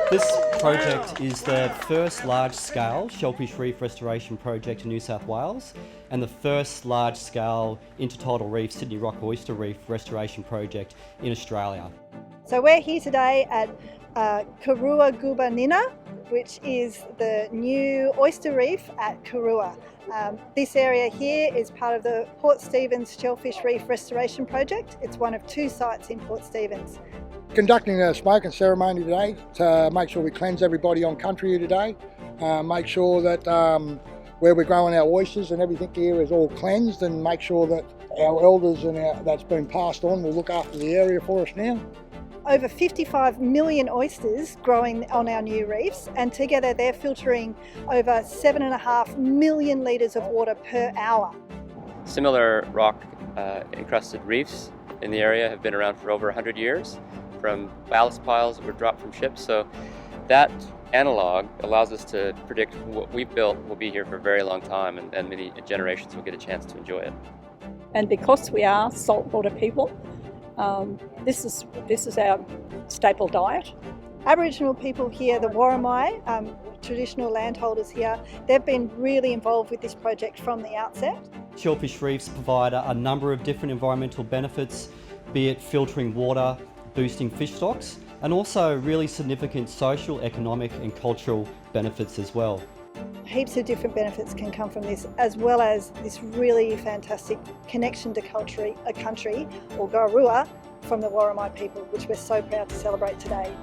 This project is the first large-scale Shellfish Reef restoration project in New South Wales and the first large-scale intertidal reef Sydney Rock Oyster Reef restoration project in Australia. So we're here today at Kurua Guba Nina, which is the new oyster reef at Kurua. This area here is part of the Port Stephens Shellfish Reef Restoration Project. It's one of 2 sites in Port Stephens. Conducting a smoking ceremony today to make sure we cleanse everybody on country here today. Make sure that where we're growing our oysters and everything here is all cleansed, and make sure that our elders and that's been passed on will look after the area for us now. Over 55 million oysters growing on our new reefs, and together they're filtering over 7.5 million litres of water per hour. Similar rock encrusted reefs in the area have been around for over 100 years from ballast piles that were dropped from ships. So that analog allows us to predict what we've built will be here for a very long time, and many generations will get a chance to enjoy it. And because we are saltwater people, this is our staple diet. Aboriginal people here, the Worimi, traditional landholders here, they've been really involved with this project from the outset. Shellfish reefs provide a number of different environmental benefits, be it filtering water, boosting fish stocks, and also really significant social, economic and cultural benefits as well. Heaps of different benefits can come from this, as well as this really fantastic connection to a country, or Garua, from the Worimi people, which we're so proud to celebrate today.